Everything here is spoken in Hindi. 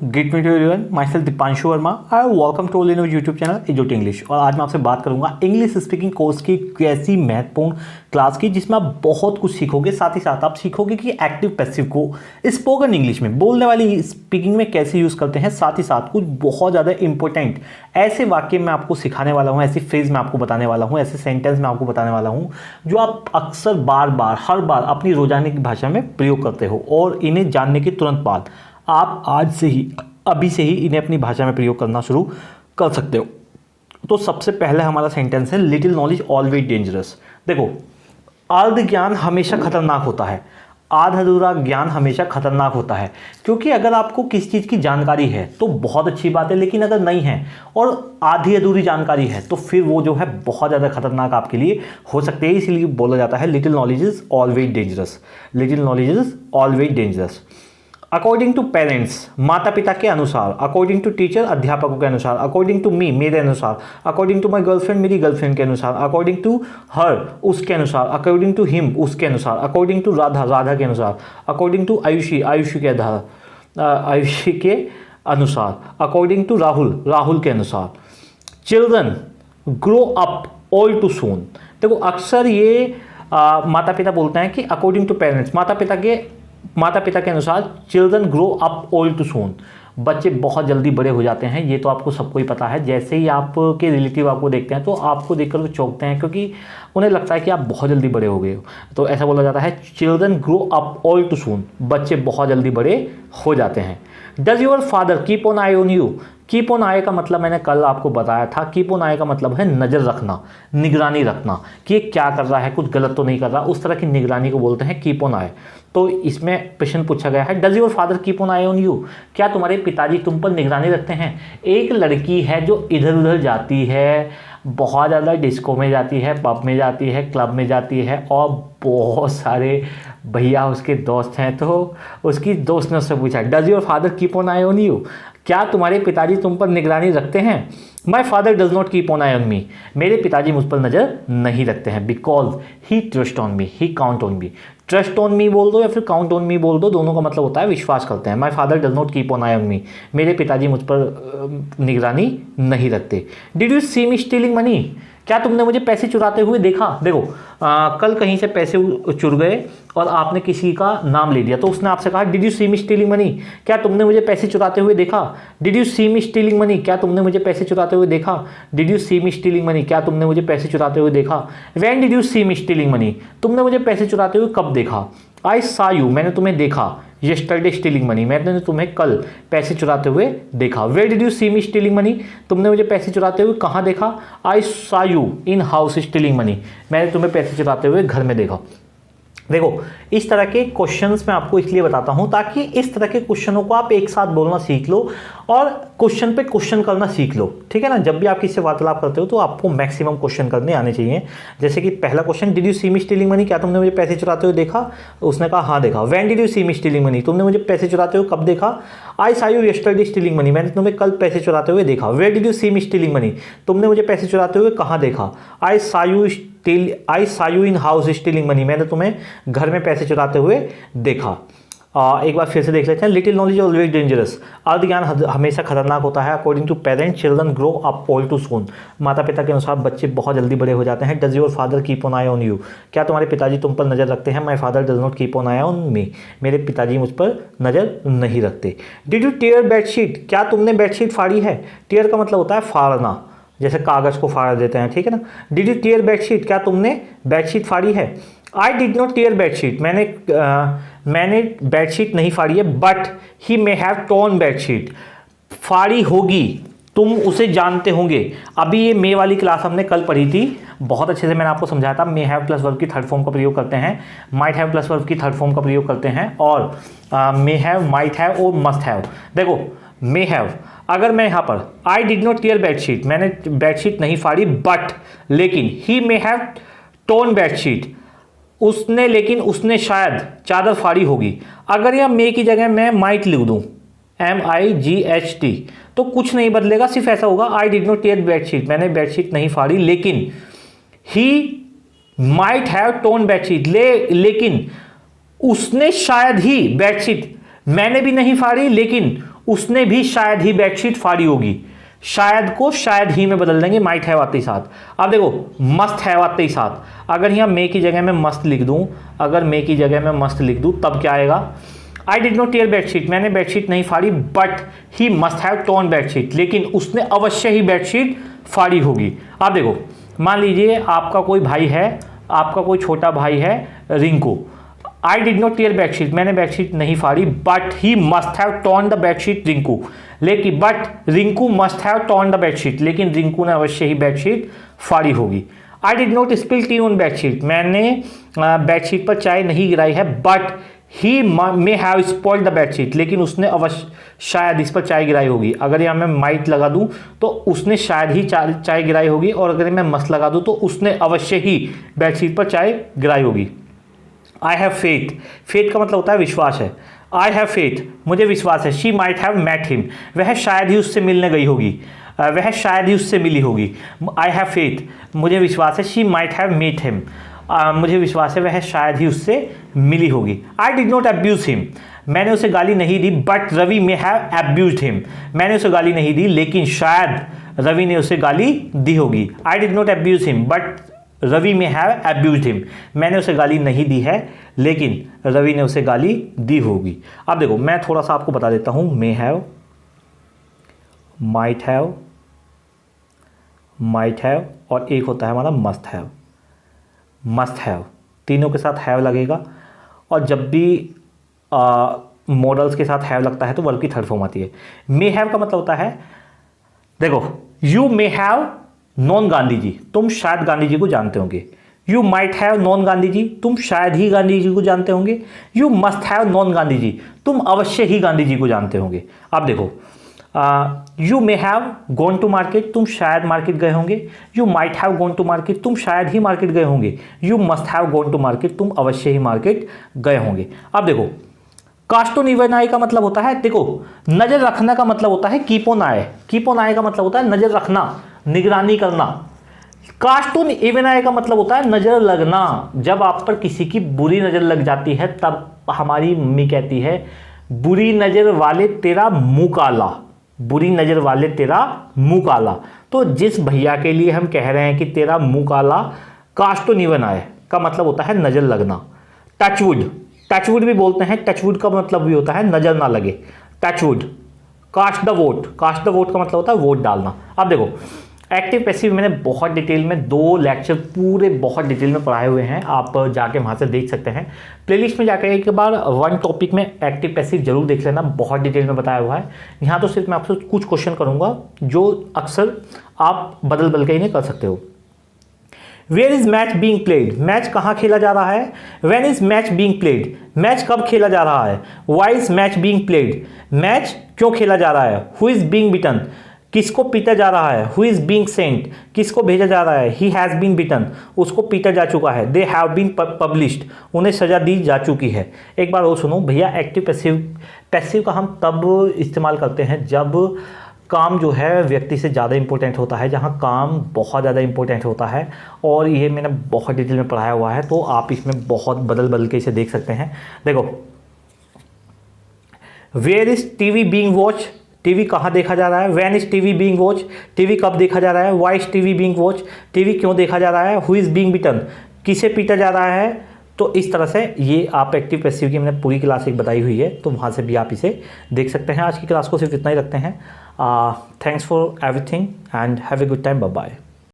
Great meet you everyone, my self Deepanshu Verma. I welcome to all in YouTube channel एजुट इंग्लिश। और आज मैं आपसे बात करूंगा इंग्लिश स्पीकिंग कोर्स की कैसी महत्वपूर्ण क्लास की, जिसमें आप बहुत कुछ सीखोगे। साथ ही साथ आप सीखोगे कि एक्टिव पैसिव को स्पोकन इंग्लिश में, बोलने वाली स्पीकिंग में कैसे यूज़ करते हैं। साथ ही साथ कुछ बहुत ज़्यादा इंपॉर्टेंट ऐसे वाक्य मैं आपको सिखाने वाला हूँ, ऐसी फ्रेज मैं आपको बताने वाला हूँ, ऐसे सेंटेंस मैं आपको बताने वाला हूँ जो आप अक्सर बार बार हर बार अपनी रोजाना की भाषा में प्रयोग करते हो, और इन्हें जानने के तुरंत बाद आप आज से ही, अभी से ही इन्हें अपनी भाषा में प्रयोग करना शुरू कर सकते हो। तो सबसे पहले हमारा सेंटेंस है, लिटिल नॉलेज ऑलवेज डेंजरस। देखो, अर्ध ज्ञान हमेशा खतरनाक होता है, आधा अधूरा ज्ञान हमेशा खतरनाक होता है। क्योंकि अगर आपको किसी चीज़ की जानकारी है तो बहुत अच्छी बात है, लेकिन अगर नहीं है और आधी अधूरी जानकारी है तो फिर वो जो है बहुत ज़्यादा खतरनाक आपके लिए हो सकते हैं। इसलिए बोला जाता है little knowledge is always dangerous, little knowledge is always dangerous. According to parents, माता पिता के अनुसार। अकॉर्डिंग टू टीचर, अध्यापकों के अनुसार। अकॉर्डिंग टू मी, मेरे अनुसार। अकॉर्डिंग टू माई गर्लफ्रेंड, मेरी गर्लफ्रेंड के अनुसार। अकॉर्डिंग टू हर, उसके अनुसार। अकॉर्डिंग टू हिम, उसके अनुसार। अकॉर्डिंग टू राधा, राधा के अनुसार। अकॉर्डिंग टू आयुषी, आयुषी के आधार, आयुषी के अनुसार। अकॉर्डिंग टू राहुल, राहुल के अनुसार। Children grow up all too सून। देखो, अक्सर ये माता पिता बोलते हैं कि अकॉर्डिंग टू पेरेंट्स, माता पिता के अनुसार children grow up old too soon, बच्चे बहुत जल्दी बड़े हो जाते हैं। ये तो आपको सबको ही पता है। जैसे ही आपके रिलेटिव आपको देखते हैं तो आपको देखकर वो चौंकते हैं, क्योंकि उन्हें लगता है कि आप बहुत जल्दी बड़े हो गए हो। तो ऐसा बोला जाता है, children grow up old too soon, बच्चे बहुत जल्दी बड़े हो जाते हैं। Does your father keep on eye on you. Keep on आई का मतलब मैंने कल आपको बताया था। कीप ऑन आई का मतलब है नज़र रखना, निगरानी रखना कि ये क्या कर रहा है, कुछ गलत तो नहीं कर रहा। उस तरह की निगरानी को बोलते हैं कीप ऑन आई। तो इसमें प्रश्न पूछा गया है, does your father keep on eye on you. क्या तुम्हारे पिताजी तुम पर निगरानी रखते हैं। एक लड़की है जो इधर उधर जाती है, बहुत ज़्यादा डिस्को में जाती है, पब में जाती है, क्लब में जाती है, और बहुत सारे भैया उसके दोस्त हैं। तो उसकी दोस्त ने उससे पूछा, does your father keep on eye on you. क्या तुम्हारे पिताजी तुम पर निगरानी रखते हैं। My father does not keep on eye on me. मेरे पिताजी मुझ पर नज़र नहीं रखते हैं। Because he trust on me, he count on me. Trust on me बोल दो या फिर काउंट ऑन मी बोल दो, दोनों का मतलब होता है विश्वास करते हैं। My father does not keep on eye on me. मेरे पिताजी मुझ पर निगरानी नहीं रखते। Did you see me stealing money. क्या तुमने मुझे पैसे चुराते हुए देखा। देखो, कल कहीं से पैसे चुर गए और आपने किसी का नाम ले दिया, तो उसने आपसे कहा, did you see me stealing money. क्या तुमने मुझे पैसे चुराते हुए देखा। Did you see me stealing money. क्या तुमने मुझे पैसे चुराते हुए देखा। Did you see me stealing money. क्या तुमने मुझे पैसे चुराते हुए देखा। When did you see me stealing money. तुमने मुझे पैसे चुराते हुए कब देखा। आई सा यू, मैंने तुम्हें देखा। यस्टरडे स्टीलिंग मनी, मैंने तुम्हें कल पैसे चुराते हुए देखा। Where did you see me stealing money. तुमने मुझे पैसे चुराते हुए कहाँ देखा। I saw you in house stealing money, मैंने तुम्हें पैसे चुराते हुए घर में देखा। देखो, इस तरह के क्वेश्चंस मैं आपको इसलिए बताता हूं ताकि इस तरह के क्वेश्चनों को आप एक साथ बोलना सीख लो और क्वेश्चन पे क्वेश्चन करना सीख लो। ठीक है ना। जब भी आप किसी से वार्तालाप करते हो तो आपको मैक्सिमम क्वेश्चन करने आने चाहिए। जैसे कि पहला question, did you see me stealing money. क्या तुमने मुझे पैसे चुराते हुए देखा। उसने कहा हाँ देखा। When did you see me stealing money. तुमने मुझे पैसे चुराते हुए कब देखा। I saw you yesterday stealing money, मैंने तुम्हें कल पैसे चुराते हुए देखा। Where did you see me stealing money. तुमने मुझे पैसे चुराते हुए कहाँ देखा। I saw you in house stealing money, मैंने तुम्हें घर में पैसे चुराते हुए देखा। एक बार फिर से देख लेते हैं। लिटिल नॉलेज ऑलवेज डेंजरस, अर्ध ज्ञान हमेशा खतरनाक होता है। According to parents, children grow up all too soon, माता पिता के अनुसार बच्चे बहुत जल्दी बड़े हो जाते हैं। Does your father keep on eye on you. क्या तुम्हारे पिताजी तुम पर नज़र रखते हैं। My father does not keep on eye on me, मेरे पिताजी मुझ पर नज़र नहीं रखते। Did you tear bedsheet. क्या तुमने बेडशीट फाड़ी है। टेयर का मतलब होता है फाड़ना, जैसे कागज़ को फाड़ देते हैं। ठीक है ना। Did you tear bedsheet. क्या तुमने बेडशीट फाड़ी है। I did not tear bedsheet, मैंने बेडशीट नहीं फाड़ी है। But he may have torn bedsheet, फाड़ी होगी, तुम उसे जानते होंगे। अभी ये मे वाली क्लास हमने कल पढ़ी थी, बहुत अच्छे से मैंने आपको समझाया था। मे हैव प्लस वर्ब की थर्ड फॉर्म का प्रयोग करते हैं, माइट हैव प्लस वर्ब की थर्ड फॉर्म का प्रयोग करते हैं, और मे हैव, माइट हैव और मस्ट हैव। देखो, मे हैव, अगर मैं यहाँ पर I did not tear bedsheet, मैंने बेडशीट नहीं फाड़ी, बट लेकिन he may have torn bedsheet, उसने शायद चादर फाड़ी होगी। अगर यह मे की जगह मैं माइट लिख दूं, MIGHT, तो कुछ नहीं बदलेगा, सिर्फ ऐसा होगा, I did not tear bedsheet, मैंने बेडशीट नहीं फाड़ी, लेकिन he might have torn bedsheet, लेकिन उसने शायद ही बेडशीट, मैंने भी नहीं फाड़ी लेकिन उसने भी शायद ही बेडशीट फाड़ी होगी। शायद को शायद ही में बदल देंगे माइट हैव आते ही साथ। अब देखो मस्ट हैव आते ही साथ, अगर यहाँ मे की जगह में मस्ट लिख दूँ, अगर मे की जगह में मस्ट लिख दूँ तब क्या आएगा? I did not tear bedsheet, मैंने बेडशीट नहीं फाड़ी, but he must have torn bedsheet, लेकिन उसने अवश्य ही बेडशीट फाड़ी होगी। आप देखो, मान लीजिए आपका कोई भाई है, आपका कोई छोटा भाई है Rinku. I did not tear bedsheet, मैंने बेडशीट नहीं फाड़ी, but he must have torn the bedsheet Rinku, लेकिन but Rinku must have torn the bedsheet, लेकिन रिंकू ने अवश्य ही बेडशीट फाड़ी होगी। I did not spill tea on bedsheet, मैंने बेडशीट पर चाय नहीं गिराई है, but he may have spoiled the bedsheet, लेकिन उसने अवश्य शायद इस पर चाय गिराई होगी। अगर यहाँ मैं माइट लगा दूं तो उसने शायद ही चाय गिराई होगी, और अगर मैं मस्ट लगा दूं तो उसने अवश्य ही बेडशीट पर चाय गिराई होगी। आई हैव फेथ, फेथ का मतलब होता है विश्वास है। आई हैव फेथ, मुझे विश्वास है। She might have met him, वह शायद ही उससे मिलने गई होगी, वह शायद ही उससे मिली होगी। आई हैव फेथ, मुझे विश्वास है। She might have met him, मुझे विश्वास है वह शायद ही उससे मिली होगी। I did not abuse him, मैंने उसे गाली नहीं दी, but Ravi may have abused him, मैंने उसे गाली नहीं दी, लेकिन शायद रवि ने उसे गाली दी होगी। I did not abuse him, but Ravi may have abused him, मैंने उसे गाली नहीं दी है, लेकिन रवि ने उसे गाली दी होगी। अब देखो मैं थोड़ा सा आपको बता देता हूं, मे हैव, माइट हैव, और एक होता है हमारा मस्ट हैव। मस्ट हैव, तीनों के साथ हैव लगेगा, और जब भी मॉडल्स के साथ हैव लगता है तो वर्ब की थर्ड फॉर्म आती है। मे हैव का मतलब होता है, देखो you may have known Gandhi ji, तुम शायद गांधी जी को जानते होंगे। You might have known Gandhi ji, तुम शायद ही गांधी जी को जानते होंगे। You must have known Gandhi ji, तुम अवश्य ही गांधी जी को जानते होंगे। अब देखो you may have gone to market, तुम शायद मार्केट गए होंगे। You might have gone to market, तुम शायद ही मार्केट गए होंगे। You must have gone to market, तुम अवश्य ही मार्केट गए होंगे। अब देखो कास्ट ऑन इवन आई का मतलब होता है, देखो नजर रखना का मतलब होता है keep on I, keep on आई का मतलब होता है नजर रखना, निगरानी करना। कास्ट ऑन इवन आई का मतलब होता है नजर लगना। जब आप पर किसी की बुरी नजर लग जाती है तब हमारी मम्मी कहती है बुरी नजर वाले तेरा मुंह काला, बुरी नजर वाले तेरा मुंह काला। तो जिस भैया के लिए हम कह रहे हैं कि तेरा मुंह काला, कास्ट ऑन इवन आई का मतलब होता है नजर लगना। टचवुड, टचवुड भी बोलते हैं, टचवुड का मतलब भी होता है नजर ना लगे, touchwood. Cast the vote, cast the vote का मतलब होता है वोट डालना। अब देखो एक्टिव पैसिव मैंने बहुत डिटेल में 2 लेक्चर पूरे बहुत डिटेल में पढ़ाए हुए हैं, आप जाके वहाँ से देख सकते हैं। प्लेलिस्ट में जाकर एक बार 1 टॉपिक में एक्टिव पैसिव जरूर देख लेना, बहुत डिटेल में बताया हुआ है। यहाँ तो सिर्फ मैं आपसे कुछ क्वेश्चन करूँगा जो अक्सर आप बदल के इन्हें कर सकते हो। Where is match being played, match कहाँ खेला जा रहा है। When is match being played, match कब खेला जा रहा है। Why is match being played, match क्यों खेला जा रहा है। हु इज बीइंग बिटन, किसको पीटा जा रहा है। हु इज बीइंग सेंट, किसको भेजा जा रहा है। ही हैज़ बीन बिटन, उसको पीटा जा चुका है। दे हैव बीन पब्लिश्ड, उन्हें सजा दी जा चुकी है। एक बार और सुनो भैया, एक्टिव पैसिव, पैसिव का हम तब इस्तेमाल करते हैं जब काम जो है व्यक्ति से ज़्यादा इंपॉर्टेंट होता है, जहाँ काम बहुत ज़्यादा इंपॉर्टेंट होता है, और ये मैंने बहुत डिटेल में पढ़ाया हुआ है, तो आप इसमें बहुत बदल के इसे देख सकते हैं। देखो where is TV being watch, TV कहाँ देखा जा रहा है। When is TV being watch, TV कब देखा जा रहा है। Why is TV being watch, TV क्यों देखा जा रहा है। हु इज बीइंग बिटन, किसे पीटा जा रहा है। तो इस तरह से ये आप एक्टिव पैसिव की मैंने पूरी क्लास एक बताई हुई है, तो वहाँ से भी आप इसे देख सकते हैं। आज की क्लास को सिर्फ इतना ही रखते हैं। Thanks for everything and have a good time, bye bye.